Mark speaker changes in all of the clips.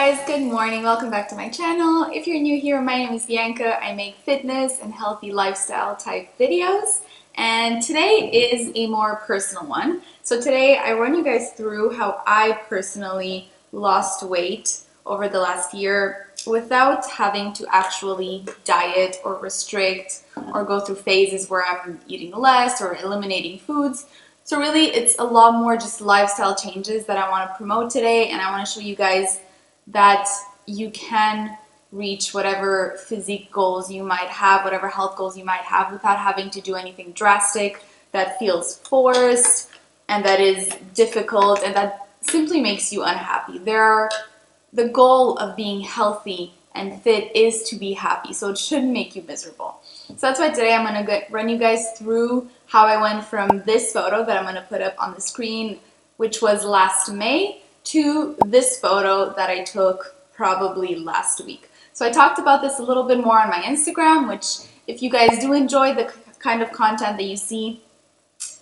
Speaker 1: guys, good morning. Welcome back to my channel. If you're new here, my name is Bianca. I make fitness and healthy lifestyle type videos, and today is a more personal one. So today I run you guys through how I personally lost weight over the last year without having to actually diet or restrict or go through phases where I'm eating less or eliminating foods. So really it's a lot more just lifestyle changes that I want to promote today, and I want to show you guys that you can reach whatever physique goals you might have, whatever health goals you might have, without having to do anything drastic that feels forced and that is difficult and that simply makes you unhappy. The goal of being healthy and fit is to be happy, so it shouldn't make you miserable. So that's why today I'm going to run you guys through how I went from this photo that I'm going to put up on the screen, which was last May, to this photo that I took probably last week. So I talked about this a little bit more on my Instagram, which if you guys do enjoy the kind of content that you see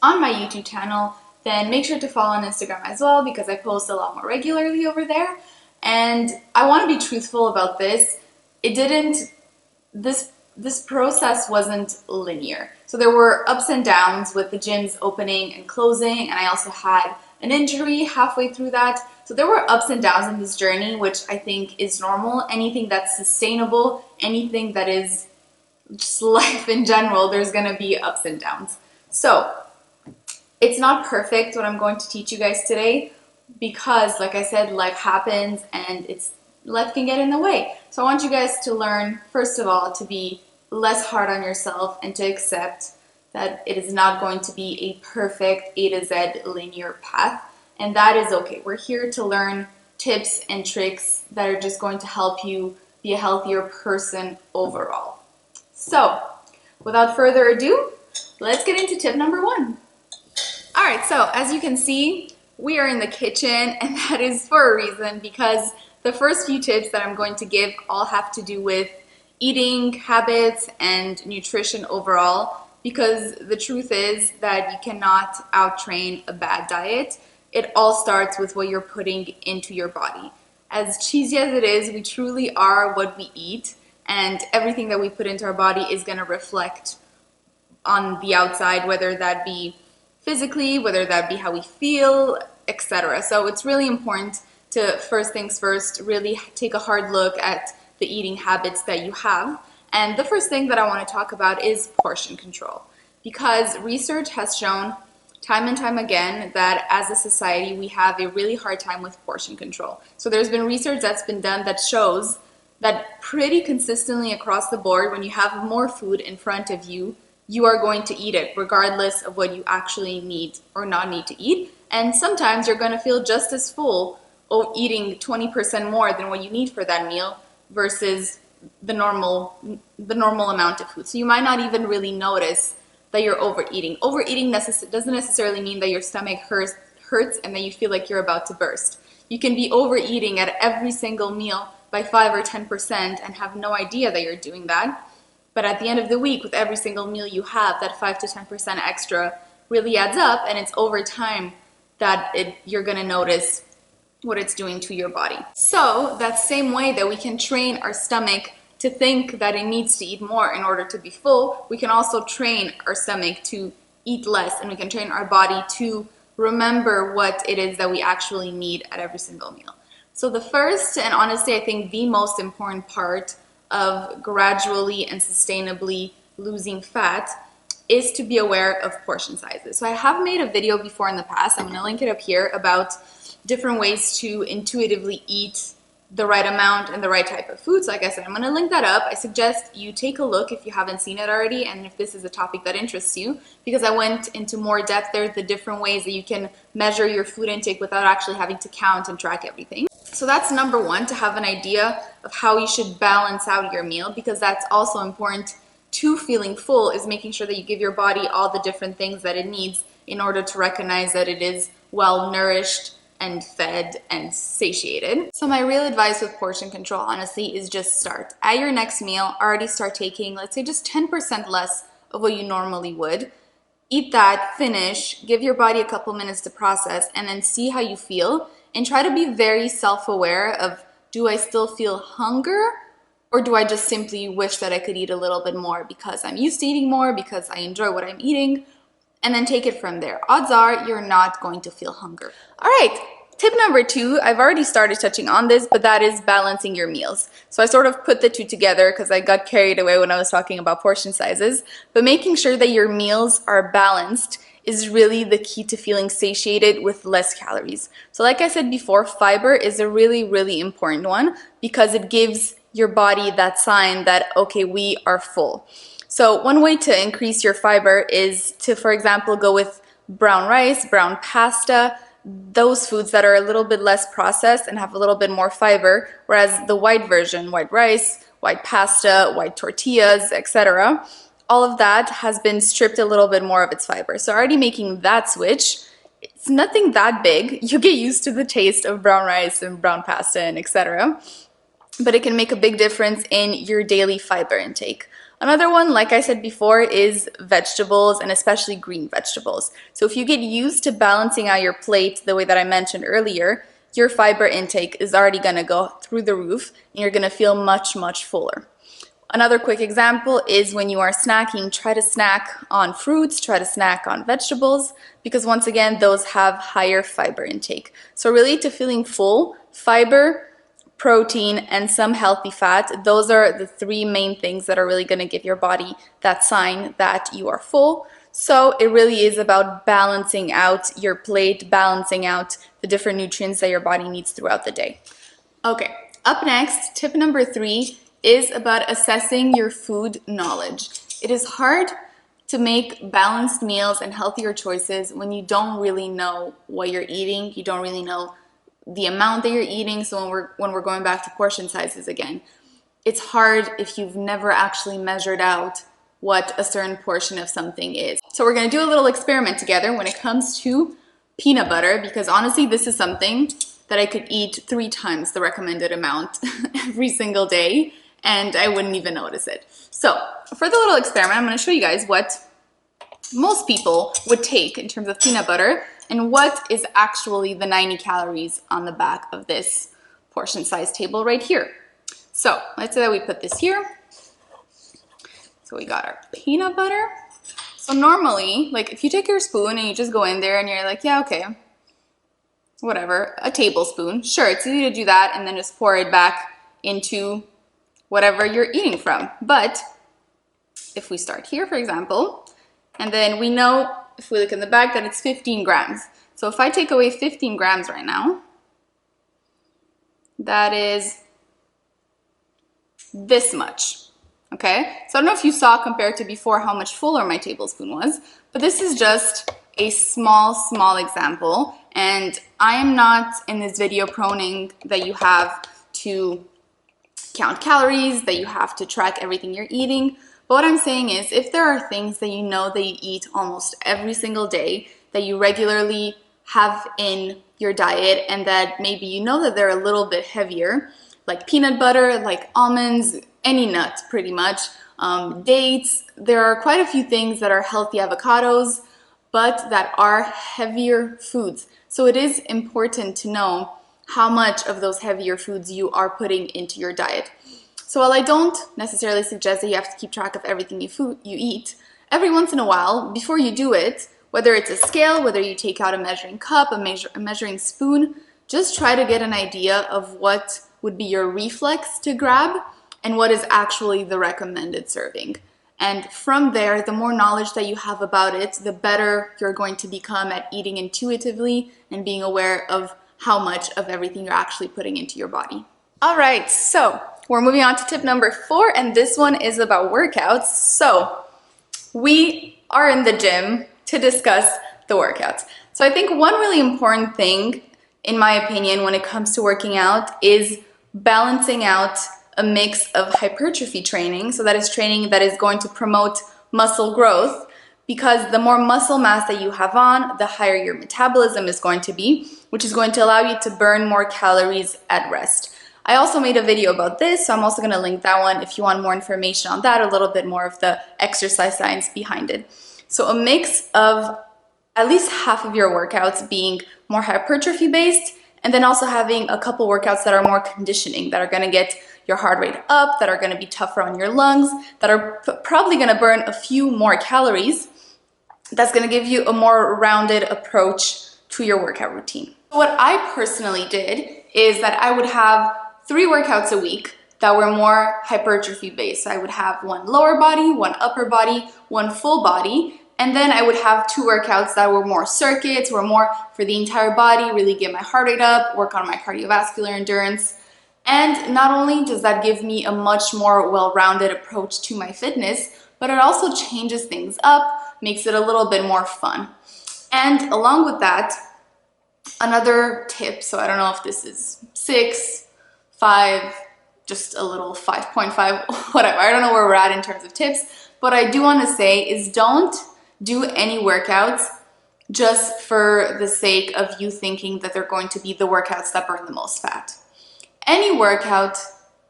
Speaker 1: on my YouTube channel, then make sure to follow on Instagram as well, because I post a lot more regularly over there. And I want to be truthful about this. This process wasn't linear. So there were ups and downs with the gyms opening and closing, and I also had an injury halfway through that. So there were ups and downs in this journey, which I think is normal. Anything that's sustainable, anything that is just life in general, there's gonna be ups and downs. So it's not perfect what I'm going to teach you guys today, because like I said, life happens and life can get in the way. So I want you guys to learn, first of all, to be less hard on yourself and to accept that it is not going to be a perfect A to Z linear path, and that is okay. We're here to learn tips and tricks that are just going to help you be a healthier person overall. So without further ado, let's get into tip number one. All right, so as you can see, we are in the kitchen, and that is for a reason, because the first few tips that I'm going to give all have to do with eating habits and nutrition overall, because the truth is that you cannot out-train a bad diet. It all starts with what you're putting into your body. As cheesy as it is, we truly are what we eat, and everything that we put into our body is going to reflect on the outside, whether that be physically, whether that be how we feel, etc. So it's really important to, first things first, really take a hard look at the eating habits that you have. And the first thing that I want to talk about is portion control, because research has shown time and time again that as a society we have a really hard time with portion control. So there's been research that's been done that shows that pretty consistently across the board, when you have more food in front of you, you are going to eat it regardless of what you actually need or not need to eat. And sometimes you're going to feel just as full or eating 20% more than what you need for that meal versus the normal amount of food. So you might not even really notice that you're overeating. Overeating doesn't necessarily mean that your stomach hurts and that you feel like you're about to burst. You can be overeating at every single meal by 5 or 10% and have no idea that you're doing that. But at the end of the week, with every single meal you have, that 5 to 10% extra really adds up, and it's over time that you're going to notice what it's doing to your body. So that same way that we can train our stomach to think that it needs to eat more in order to be full, we can also train our stomach to eat less, and we can train our body to remember what it is that we actually need at every single meal. So the first, and honestly I think the most important part of gradually and sustainably losing fat, is to be aware of portion sizes. So I have made a video before in the past, I'm going to link it up here, about different ways to intuitively eat the right amount and the right type of food. So like I said, I'm going to link that up. I suggest you take a look if you haven't seen it already, and if this is a topic that interests you, because I went into more depth there, the different ways that you can measure your food intake without actually having to count and track everything. So that's number one, to have an idea of how you should balance out your meal, because that's also important to feeling full, is making sure that you give your body all the different things that it needs in order to recognize that it is well nourished and fed and satiated. So my real advice with portion control, honestly, is just start. At your next meal, already start taking, let's say, just 10% less of what you normally would. Eat that, finish, give your body a couple minutes to process, and then see how you feel, and try to be very self-aware of do I still feel hunger? Or do I just simply wish that I could eat a little bit more because I'm used to eating more, because I enjoy what I'm eating? And then take it from there. Odds are you're not going to feel hunger. All right, tip number 2, I've already started touching on this, but that is balancing your meals. So I sort of put the two together because I got carried away when I was talking about portion sizes. But making sure that your meals are balanced is really the key to feeling satiated with less calories. So like I said before, fiber is a really, really important one because it gives your body that sign that, okay, we are full. So one way to increase your fiber is to, for example, go with brown rice, brown pasta, those foods that are a little bit less processed and have a little bit more fiber, whereas the white version, white rice, white pasta, white tortillas, etc., all of that has been stripped a little bit more of its fiber. So already making that switch, it's nothing that big. You get used to the taste of brown rice and brown pasta and etc., but it can make a big difference in your daily fiber intake. Another one, like I said before, is vegetables, and especially green vegetables. So if you get used to balancing out your plate the way that I mentioned earlier, your fiber intake is already going to go through the roof and you're going to feel much, much fuller. Another quick example is when you are snacking, try to snack on fruits, try to snack on vegetables, because once again, those have higher fiber intake. So really, to feeling full, fiber, protein, and some healthy fat, those are the 3 main things that are really going to give your body that sign that you are full. So it really is about balancing out your plate, balancing out the different nutrients that your body needs throughout the day. Okay, up next, tip number 3 is about assessing your food knowledge. It is hard to make balanced meals and healthier choices when you don't really know what you're eating, you don't really know the amount that you're eating. So when we're going back to portion sizes again, it's hard if you've never actually measured out what a certain portion of something is. So we're going to do a little experiment together when it comes to peanut butter, because honestly, this is something that I could eat 3 times the recommended amount every single day, and I wouldn't even notice it. So for the little experiment, I'm going to show you guys what most people would take in terms of peanut butter and what is actually the 90 calories on the back of this portion size table right here. So let's say that we put this here. So we got our peanut butter. So normally, like if you take your spoon and you just go in there and you're like, yeah, okay, whatever, a tablespoon. Sure, it's easy to do that and then just pour it back into whatever you're eating from. But if we start here, for example, and then we know, if we look in the back, that it's 15 grams. So if I take away 15 grams right now, that is this much, okay? So I don't know if you saw compared to before how much fuller my tablespoon was, but this is just a small example. And I am not in this video proning that you have to count calories, that you have to track everything you're eating. But what I'm saying is, if there are things that you know that you eat almost every single day, that you regularly have in your diet, and that maybe you know that they're a little bit heavier, like peanut butter, like almonds, any nut pretty much, dates, there are quite a few things that are healthy, avocados, but that are heavier foods. So it is important to know how much of those heavier foods you are putting into your diet. So while I don't necessarily suggest that you have to keep track of everything you eat, every once in a while, before you do it, whether it's a scale, whether you take out a measuring cup, a measuring spoon, just try to get an idea of what would be your reflex to grab and what is actually the recommended serving. And from there, the more knowledge that you have about it, the better you're going to become at eating intuitively and being aware of how much of everything you're actually putting into your body. All right, so we're moving on to tip number 4, and this one is about workouts. So we are in the gym to discuss the workouts. So I think one really important thing, in my opinion, when it comes to working out is balancing out a mix of hypertrophy training. So that is training that is going to promote muscle growth, because the more muscle mass that you have on, the higher your metabolism is going to be, which is going to allow you to burn more calories at rest. I also made a video about this, so I'm also going to link that one if you want more information on that, a little bit more of the exercise science behind it. So a mix of at least half of your workouts being more hypertrophy based and then also having a couple workouts that are more conditioning, that are going to get your heart rate up, that are going to be tougher on your lungs, that are probably going to burn a few more calories. That's going to give you a more rounded approach to your workout routine. What I personally did is that I would have 3 workouts a week that were more hypertrophy based. So I would have 1 lower body, 1 upper body, 1 full body, and then I would have 2 workouts that were more circuits, were more for the entire body, really get my heart rate up, work on my cardiovascular endurance. And not only does that give me a much more well-rounded approach to my fitness, but it also changes things up, makes it a little bit more fun. And along with that, another tip, so I don't know if this is 6, 5, just a little 5.5, whatever, I don't know where we're at in terms of tips, but I do want to say is don't do any workouts just for the sake of you thinking that they're going to be the workouts that burn the most fat. Any workout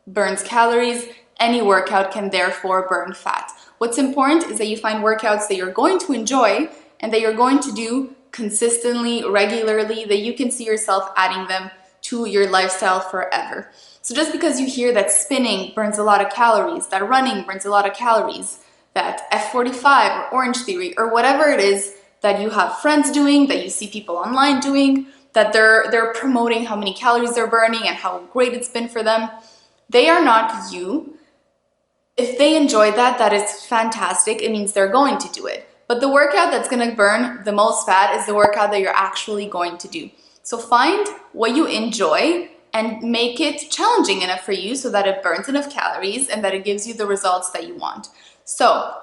Speaker 1: burns calories, any workout can therefore burn fat. What's important is that you find workouts that you're going to enjoy and that you're going to do consistently, regularly, that you can see yourself adding them to your lifestyle forever. So just because you hear that spinning burns a lot of calories, that running burns a lot of calories, that F45 or Orange Theory or whatever it is that you have friends doing, that you see people online doing, that they're promoting how many calories they're burning and how great it's been for them, they are not you. If they enjoy that, that is fantastic. It means they're going to do it. But the workout that's going to burn the most fat is the workout that you're actually going to do. So find what you enjoy and make it challenging enough for you so that it burns enough calories and that it gives you the results that you want. So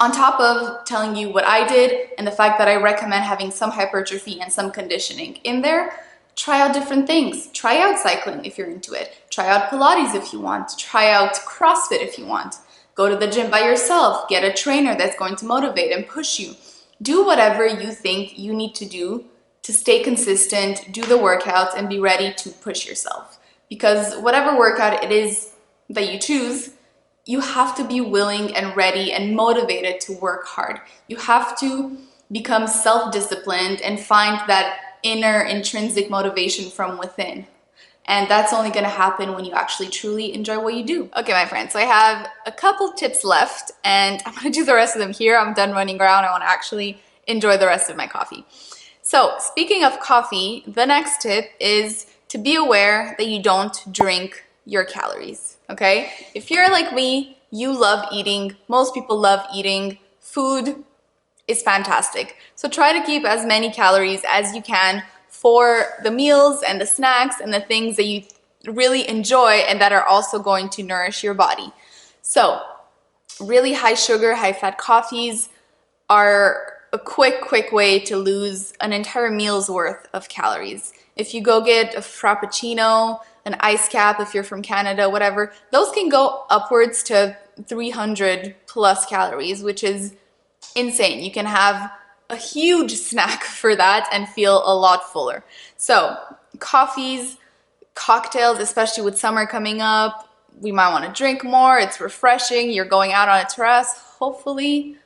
Speaker 1: on top of telling you what I did and the fact that I recommend having some hypertrophy and some conditioning in there, try out different things. Try out cycling if you're into it. Try out Pilates if you want. Try out CrossFit if you want. Go to the gym by yourself. Get a trainer that's going to motivate and push you. Do whatever you think you need to do to stay consistent, do the workouts, and be ready to push yourself. Because whatever workout it is that you choose, you have to be willing and ready and motivated to work hard. You have to become self-disciplined and find that inner intrinsic motivation from within. And that's only going to happen when you actually truly enjoy what you do. Okay, my friends, so I have a couple tips left and I'm going to do the rest of them here. I'm done running around. I want to actually enjoy the rest of my coffee. So speaking of coffee, the next tip is to be aware that you don't drink your calories, okay? If you're like me, you love eating. Most people love eating. Food is fantastic. So try to keep as many calories as you can for the meals and the snacks and the things that you really enjoy and that are also going to nourish your body. So really high sugar, high fat coffees are a quick way to lose an entire meal's worth of calories. If you go get a Frappuccino, an ice cap, if you're from Canada, whatever, those can go upwards to 300 plus calories, which is insane. You can have a huge snack for that and feel a lot fuller. So coffees, cocktails, especially with summer coming up, we might want to drink more. It's refreshing. You're going out on a terrace. Hopefully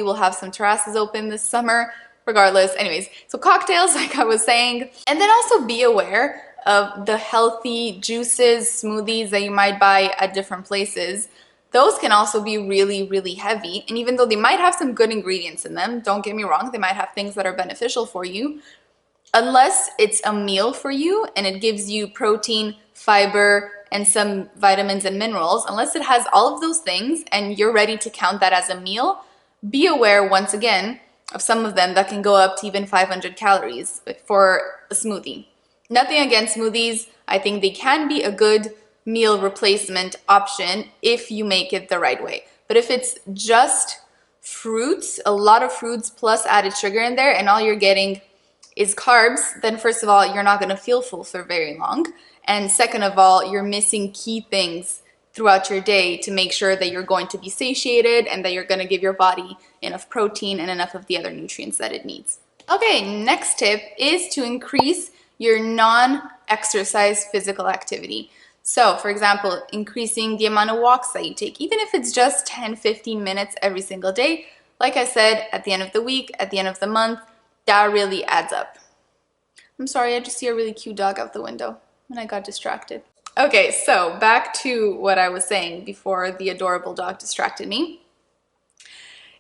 Speaker 1: we'll have some terraces open this summer. Regardless, anyways, so cocktails, like I was saying, and then also be aware of the healthy juices, smoothies that you might buy at different places. Those can also be really heavy, and even though they might have some good ingredients in them, don't get me wrong, they might have things that are beneficial for you, unless it's a meal for you and it gives you protein, fiber, and some vitamins and minerals, unless it has all of those things and you're ready to count that as a meal, be aware once again of some of them that can go up to even 500 calories for a smoothie. Nothing against smoothies. I think they can be a good meal replacement option if you make it the right way. But if it's just fruits, a lot of fruits plus added sugar in there, and all you're getting is carbs, then first of all, you're not going to feel full for very long. And second of all, you're missing key things throughout your day to make sure that you're going to be satiated and that you're going to give your body enough protein and enough of the other nutrients that it needs. Okay, next tip is to increase your non-exercise physical activity. So, for example, increasing the amount of walks that you take, even if it's just 10-15 minutes every single day. Like I said, at the end of the week, at the end of the month, that really adds up. I'm sorry, I just see a really cute dog out the window and I got distracted. Okay, so back to what I was saying before the adorable dog distracted me.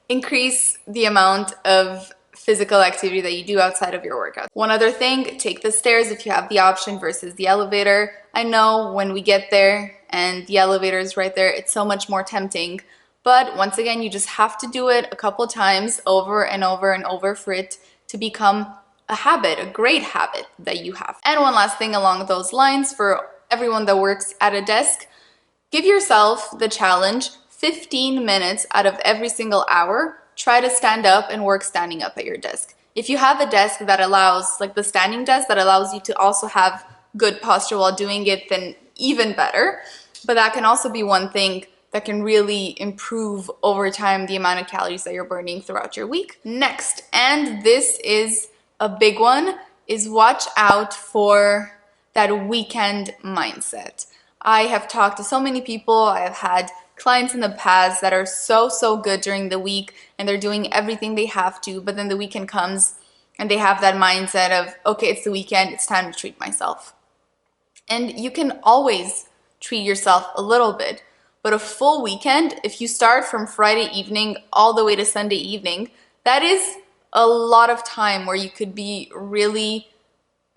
Speaker 1: Increase the amount of physical activity that you do outside of your workout. One other thing, take the stairs if you have the option versus the elevator. I know when we get there and the elevator is right there, it's so much more tempting. But once again, you just have to do it a couple times over and over and over for it to become a habit, a great habit that you have. And one last thing along those lines for everyone that works at a desk, give yourself the challenge 15 minutes out of every single hour, try to stand up and work standing up at your desk. If you have a desk that allows, like the standing desk that allows you to also have good posture while doing it, then even better. But that can also be one thing that can really improve over time the amount of calories that you're burning throughout your week. Next, and this is a big one, is watch out for that weekend mindset. I have talked to so many people, I have had clients in the past that are so good during the week and they're doing everything they have to, but then the weekend comes and they have that mindset of, okay, it's the weekend, it's time to treat myself. And you can always treat yourself a little bit, but a full weekend, if you start from Friday evening all the way to Sunday evening, that is a lot of time where you could be really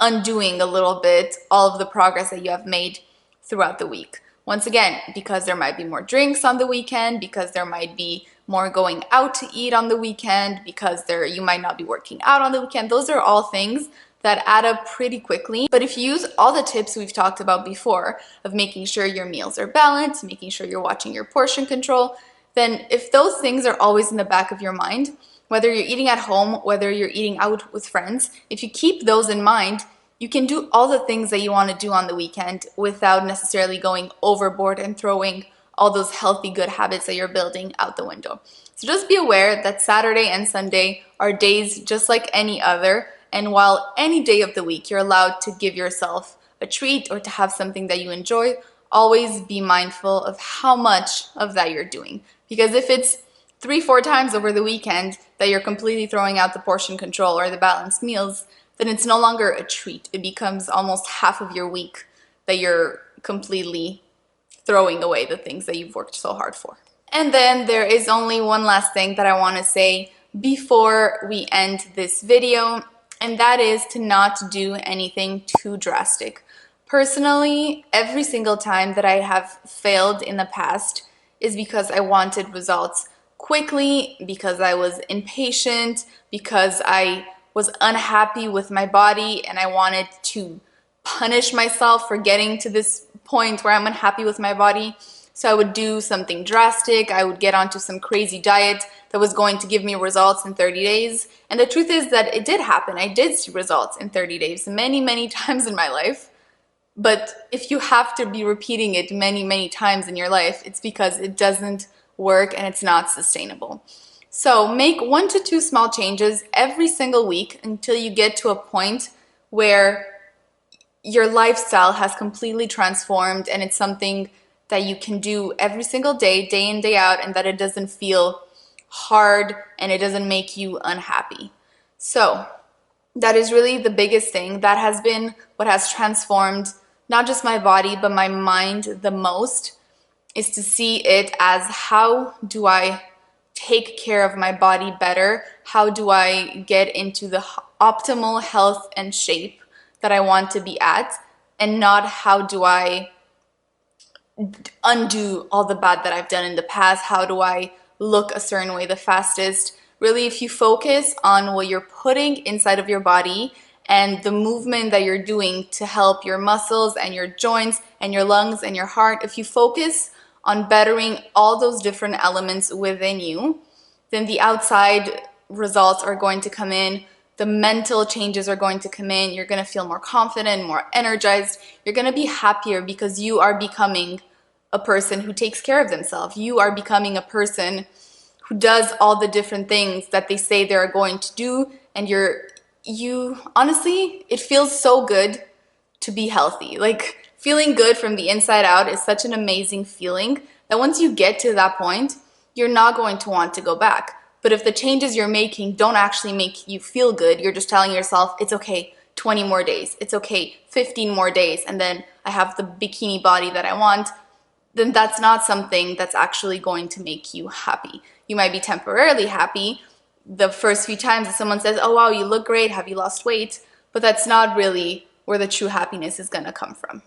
Speaker 1: undoing a little bit all of the progress that you have made throughout the week. Once again, because there might be more drinks on the weekend, because there might be more going out to eat on the weekend, because you might not be working out on the weekend. Those are all things that add up pretty quickly. But if you use all the tips we've talked about before of making sure your meals are balanced, making sure you're watching your portion control, then if those things are always in the back of your mind, whether you're eating at home, whether you're eating out with friends, if you keep those in mind, you can do all the things that you want to do on the weekend without necessarily going overboard and throwing all those healthy, good habits that you're building out the window. So just be aware that Saturday and Sunday are days just like any other. And while any day of the week you're allowed to give yourself a treat or to have something that you enjoy, always be mindful of how much of that you're doing. Because if it's 3-4 times over the weekend that you're completely throwing out the portion control or the balanced meals, then it's no longer a treat. It becomes almost half of your week that you're completely throwing away the things that you've worked so hard for. And then there is only one last thing that I want to say before we end this video, and that is to not do anything too drastic. Personally, every single time that I have failed in the past is because I wanted results quickly, because I was impatient, because I was unhappy with my body and I wanted to punish myself for getting to this point where I'm unhappy with my body. So I would do something drastic. I would get onto some crazy diet that was going to give me results in 30 days. And the truth is that it did happen. I did see results in 30 days many times in my life. But if you have to be repeating it many times in your life, it's because it doesn't work and it's not sustainable. So make 1 to 2 small changes every single week until you get to a point where your lifestyle has completely transformed and it's something that you can do every single day, day in, day out, and that it doesn't feel hard and it doesn't make you unhappy. So that is really the biggest thing. That has been what has transformed not just my body, but my mind the most, is to see it as, how do I take care of my body better? How do I get into the optimal health and shape that I want to be at? And not how do I undo all the bad that I've done in the past? How do I look a certain way the fastest? Really, if you focus on what you're putting inside of your body and the movement that you're doing to help your muscles and your joints and your lungs and your heart, if you focus on bettering all those different elements within you, then the outside results are going to come in. The mental changes are going to come in. You're going to feel more confident, more energized. You're going to be happier because you are becoming a person who takes care of themselves. You are becoming a person who does all the different things that they say they're going to do. And honestly, it feels so good to be healthy. Like, feeling good from the inside out is such an amazing feeling that once you get to that point, you're not going to want to go back. But if the changes you're making don't actually make you feel good, you're just telling yourself, it's okay, 20 more days. It's okay, 15 more days, and then I have the bikini body that I want. Then that's not something that's actually going to make you happy. You might be temporarily happy the first few times that someone says, oh wow, you look great, have you lost weight? But that's not really where the true happiness is gonna come from.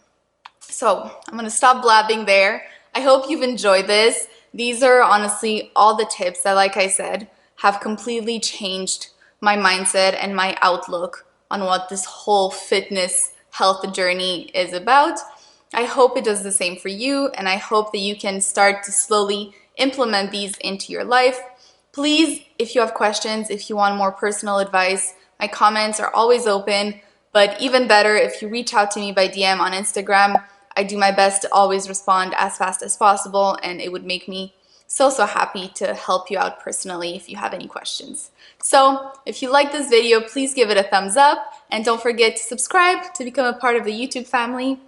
Speaker 1: So I'm gonna stop blabbing there. I hope you've enjoyed this. These are honestly all the tips that, like I said, have completely changed my mindset and my outlook on what this whole fitness health journey is about. I hope it does the same for you, and I hope that you can start to slowly implement these into your life. Please, if you have questions, if you want more personal advice, my comments are always open, but even better if you reach out to me by DM on Instagram. I do my best to always respond as fast as possible, and it would make me so happy to help you out personally if you have any questions. So if you like this video, please give it a thumbs up, and don't forget to subscribe to become a part of the YouTube family.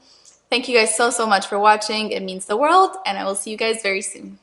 Speaker 1: Thank you guys so much for watching. It means the world, and I will see you guys very soon.